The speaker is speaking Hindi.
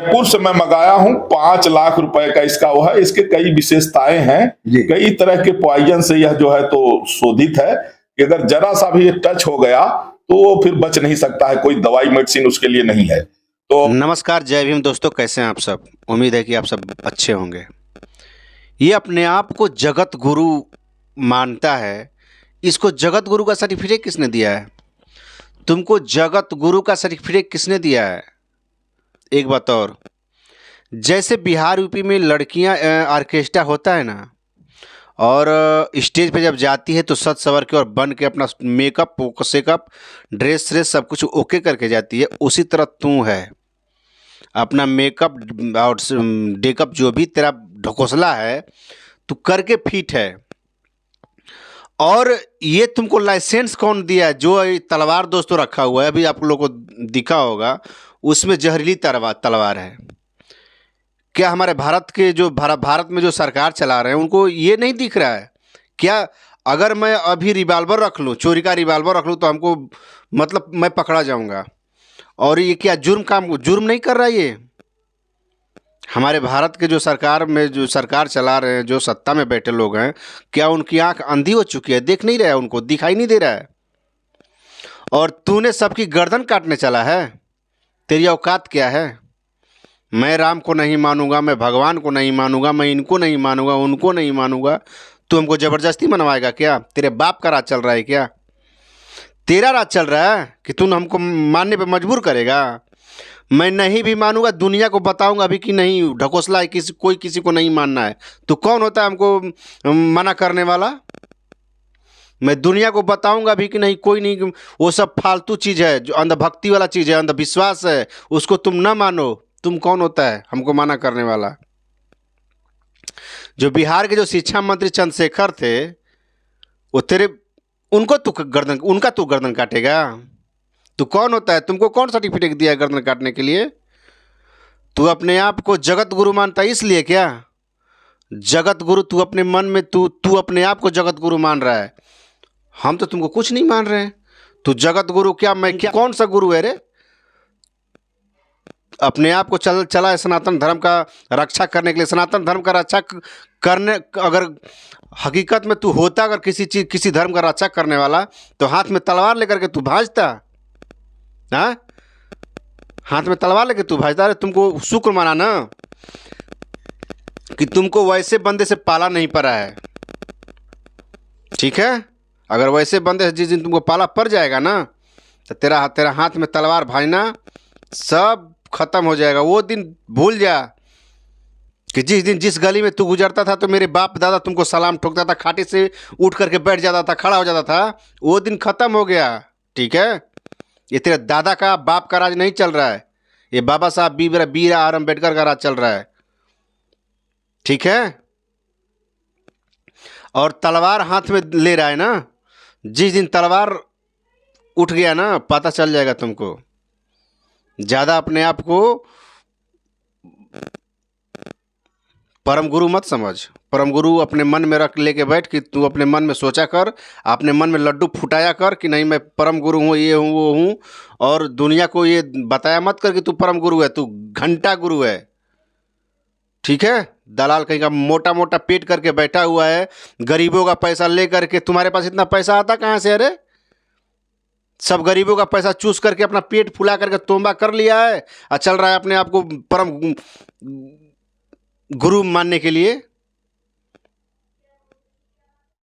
जयपुर से मैं मंगाया हूँ, 5 लाख रुपए का इसका वो है। इसके कई विशेषताएं हैं, कई तरह के पॉइजन से यह जो है तो शोधित है कि अगर जरा सा भी टच हो गया तो वो फिर बच नहीं सकता है, कोई दवाई मेडिसिन उसके लिए नहीं है। तो नमस्कार, जय भीम दोस्तों, कैसे हैं आप सब। उम्मीद है कि आप सब अच्छे होंगे। ये अपने आप को जगत गुरु मानता है, इसको जगत गुरु का सर्टिफिकेट किसने दिया है? तुमको जगत गुरु का सर्टिफिकेट किसने दिया है? एक बात और, जैसे बिहार यूपी में लड़कियां ऑर्केस्ट्रा होता है ना, और स्टेज पे जब जाती है तो सज सवर के और बन के अपना मेकअप सेकअप ड्रेस सब कुछ ओके करके जाती है, उसी तरह तू है। अपना मेकअप और डेकअप जो भी तेरा ढकोसला है तू करके फिट है। और ये तुमको लाइसेंस कौन दिया है? जो ये तलवार दोस्तों रखा हुआ है, अभी आप लोगों को दिखा होगा, उसमें जहरीली तलवार है। क्या हमारे भारत के जो भारत में जो सरकार चला रहे हैं उनको ये नहीं दिख रहा है क्या? अगर मैं अभी रिवाल्वर रख लूँ, चोरी का रिवाल्वर रख लूँ, तो हमको मतलब मैं पकड़ा जाऊंगा। और ये क्या जुर्म नहीं कर रहा ये? हमारे भारत के जो सरकार में जो सरकार चला रहे हैं, जो सत्ता में बैठे लोग हैं, क्या उनकी आंख अंधी हो चुकी है? देख नहीं रहा है, उनको दिखाई नहीं दे रहा है? और तूने सबकी गर्दन काटने चला है। तेरी औकात क्या है? मैं राम को नहीं मानूंगा, मैं भगवान को नहीं मानूंगा, मैं इनको नहीं मानूंगा, उनको नहीं मानूंगा। तू हमको ज़बरदस्ती मनवाएगा क्या? तेरे बाप का राज चल रहा है क्या? तेरा राज चल रहा है कि तू हमको मानने पे मजबूर करेगा? मैं नहीं भी मानूंगा, दुनिया को बताऊंगा अभी कि नहीं, ढकोसला है, कोई किसी को नहीं मानना है। तो कौन होता है हमको मना करने वाला? मैं दुनिया को बताऊंगा भी कि नहीं, कोई नहीं, वो सब फालतू चीज़ है, जो अंधभक्ति वाला चीज़ है, अंधविश्वास है, उसको तुम ना मानो। तुम कौन होता है हमको मना करने वाला? जो बिहार के जो शिक्षा मंत्री चंद्रशेखर थे, वो तेरे उनका तू गर्दन काटेगा? तू कौन होता है? तुमको कौन सर्टिफिकेट दिया है गर्दन काटने के लिए? तू अपने आप को जगत गुरु मानता है इसलिए क्या? जगत गुरु तू अपने मन में तू अपने आप को जगत गुरु मान रहा है। हम तो तुमको कुछ नहीं मान रहे हैं। तू जगत गुरु क्या, मैं क्या, कौन सा गुरु है रे? अपने आप को चला है सनातन धर्म का रक्षा करने के लिए। सनातन धर्म का रक्षा करने, अगर हकीकत में तू होता अगर किसी धर्म का रक्षा करने वाला, तो हाथ में तलवार लेकर के तू भाजता। हाँ, हाथ में तलवार लेकर तू भाजता। अरे तुमको शुक्र माना ना कि तुमको वैसे बंदे से पाला नहीं पड़ा है, ठीक है? अगर वैसे बंदे से जिस दिन तुमको पाला पड़ जाएगा ना, तो तेरा हाथ में तलवार भाजना सब खत्म हो जाएगा। वो दिन भूल जा कि जिस दिन जिस गली में तू गुजरता था तो मेरे बाप दादा तुमको सलाम ठोकता था, खाटे से उठ करके बैठ जाता था, खड़ा हो जाता था। वो दिन खत्म हो गया, ठीक है? ये तेरे दादा का बाप का राज नहीं चल रहा है, ये बाबा साहब बी आर अम्बेडकर का राज चल रहा है, ठीक है? और तलवार हाथ में ले रहा है ना, जिस दिन तलवार उठ गया ना, पता चल जाएगा तुमको। ज़्यादा अपने आप को परम गुरु मत समझ। परम गुरु अपने मन में रख लेके बैठ कि तू अपने मन में सोचा कर, अपने मन में लड्डू फुटाया कर कि नहीं मैं परम गुरु हूँ, ये हूँ, वो हूँ। और दुनिया को ये बताया मत कर कि तू परम गुरु है, तू घंटा गुरु है, ठीक है? दलाल कहीं का मोटा मोटा पेट करके बैठा हुआ है, गरीबों का पैसा ले करके। तुम्हारे पास इतना पैसा आता कहाँ से? अरे सब गरीबों का पैसा चूस करके अपना पेट फुला करके तोंबा कर लिया है और चल रहा है अपने आप को परम गुरु मानने के लिए।